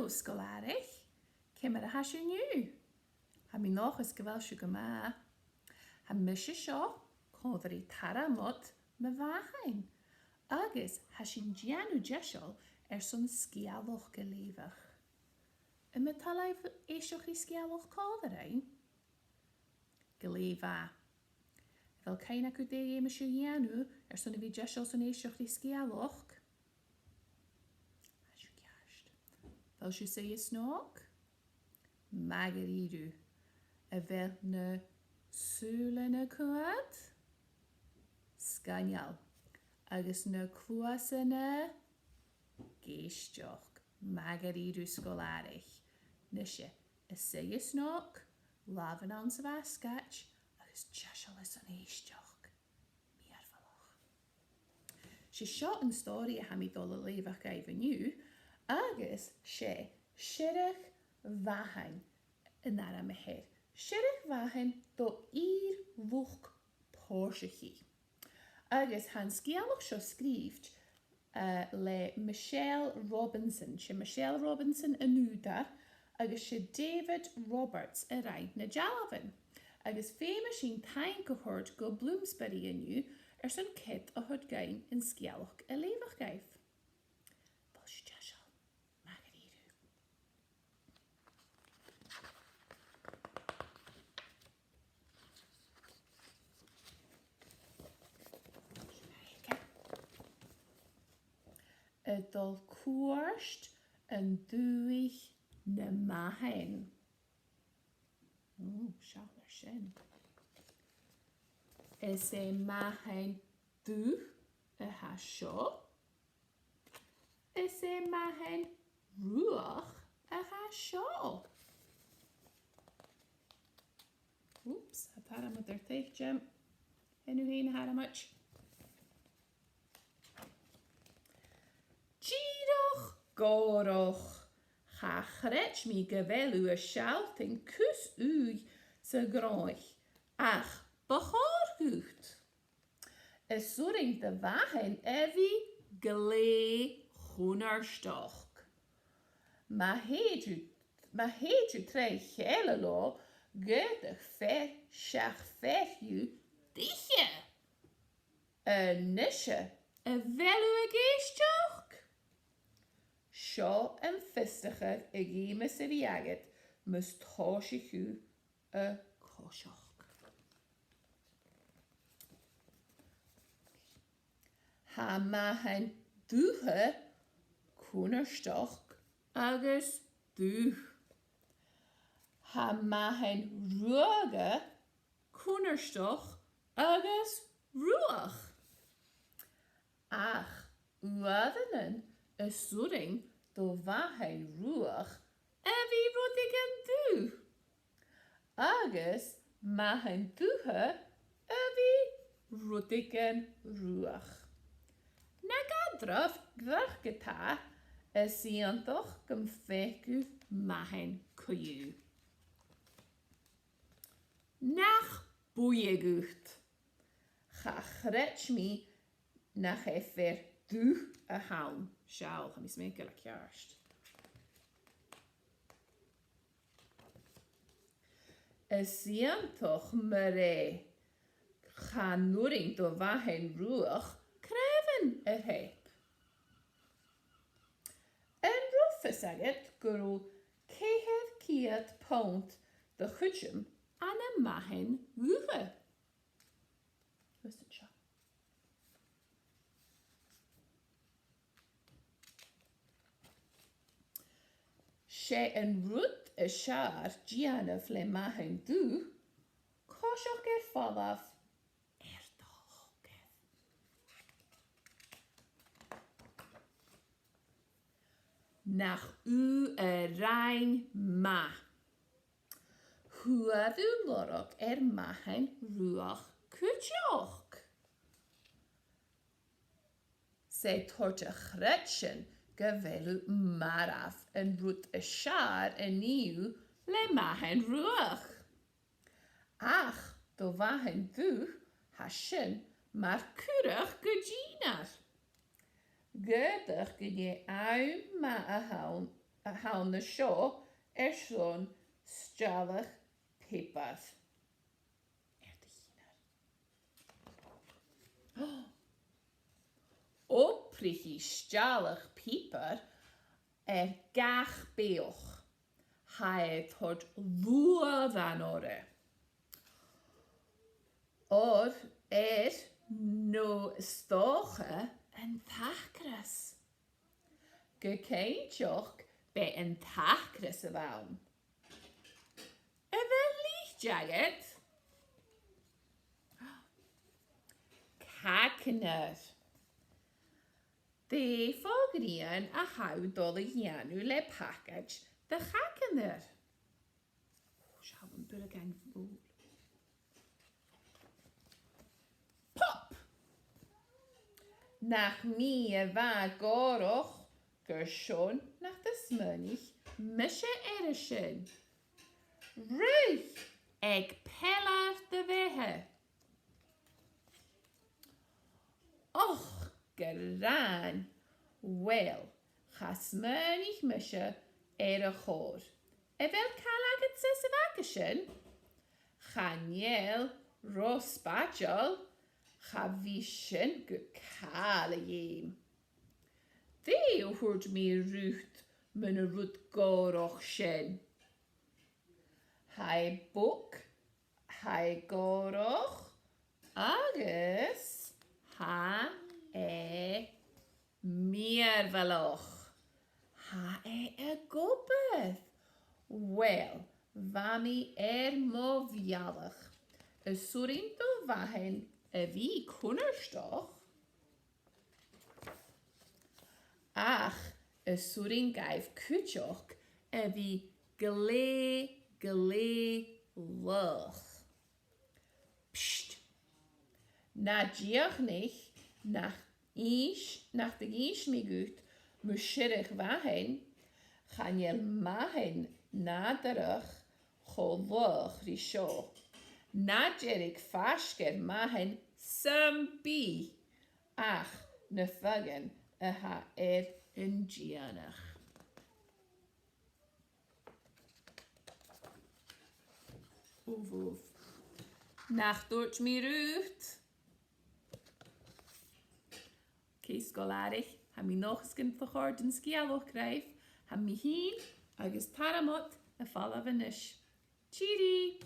Gianno scolarich, cymmer a hasio niw. Ha mi noch ysgyfel siwg yma. Ha mysio sio, codri taramot my fahain. Agus ha sy'n Gianno jesiol son sgialwch gylifach. Y metalai eisiwch I sgialwch codrein? Gylifa. Fel cain ac wdei mysio Gianno son fi jesiol son eisiwch I sgialwch. Fel siw se ysnog? Magaridu. Y fel na sŵl yn y cwad? Sganial. Agus na clwas yn y geistioch. Magaridu scolarich. Nysio, y se ysnog, lafan on sy'n fasgach, agus jesiol ys yn eistioch. Mi arfaloch. Si sio yn stori a ham I ddol y leifach gaif yn yw, agus sé siirich fahain yn ar am meher. Siirich fahain do Ir fwch porsichi. Agus han sgialwch sio sgrifft le Michelle Robinson. Si Michelle Robinson yn nŵdar, agus si David Roberts y rhaid na jalafin. Agus fema sy'n tain gyhord go Bloomsbury yn yw, sy'n cyd o hwdgain yn sgialwch y leifach gaif. Y dol cwrst yn dwych na mahen. Siawl ar sy'n. Ys e mahen dwych y hasio. Ys e mahen rwch y hasio. Oops, a para mod yr teich jem. Enw hyn hara much. Goroch, chachrech mi gyfelw y sialt yn cws wy sy groich, ach bachor gwt. Y swring dy fahen efi gle chwnerstoch. Mae hedw treu chelelo gydych fer siach ferhiw diche. Y nysio y felw y geistioch. Sio yn ffystichar y gymas yr iagyd mys tosi chw y cosioch. Ha mahen dwhe cwnerstoch agus dwch. Ha mahen rwage cwnerstoch agus rwach. Ach, uadden y swring do fahen rwach efi rodig yn dw. Agus mahen dwha efi rodig yn rwach. Nag adraf grach gyda y siantoch gymffegw mahen cwyw. Nach bwyegwcht. Chachrech mi nach effer dwch y hawn. Siawl, ha mi smegol ac iarst. Y siantoch myre chanwring do fahen rwch crefen y hep. Yn rwffus agad gwrw cehed ciad pont dy chwydjym an y mahen rwche. Wystyn sio. Se yn rwyd y siar Gianna fle mahen dw, cosioch er ffollaf dologedd. Nach u y rhain ma. Hwad yw lorog mahen rwach cwtioch. Se torta chretchen gyfelw maraf yn rwyd y siar yn niw le mahen rwach. Ach, do fahen dwch hasyn mae'r cwrach gydinar. Gydych gyda awn ma a hawn hawn na seo slón stralach pipar. De hínar. Oprichi stralach pipar gach beoch. Hij thod lua van ore. Or no stoche en thachras. Gekeintjoch be en thachras around. Wel licht jaget. Kakner. De fogrian a hawdolig janu le package de kakner. Schau een burgang voel. Pop! Nach mir war goroch gershon nach des Mönch mische erischen. Ruth, pellar de wehe. Och, geran. Wel, chas Mönch mische erechor. Wel kalaget ses vakischen? Chaniel rosbachel. Chavishen gekalejem. De hoort me rucht mijn roet goroch shen. Hij boek, hij goroch, agus, ha meerveloch. Ha gobeth. Wel, wami movialig. Surinto wahen wie kunnerstoch? Ach, suringaif kutjoch wie gele luch. Psst. Na diach nicht nach de ish migut mushirich wahen gaan je mahen naderach choluch risho. Nadjerik fasker mahen sambi. Ach, ne fagen in gianach. Oef. Nach dort mi ruht. Kees golarig. Ha mi nog eens verhoord en skialoch krijf. Ha mi heen. Agus taramot. A fall of a nish. Cheery.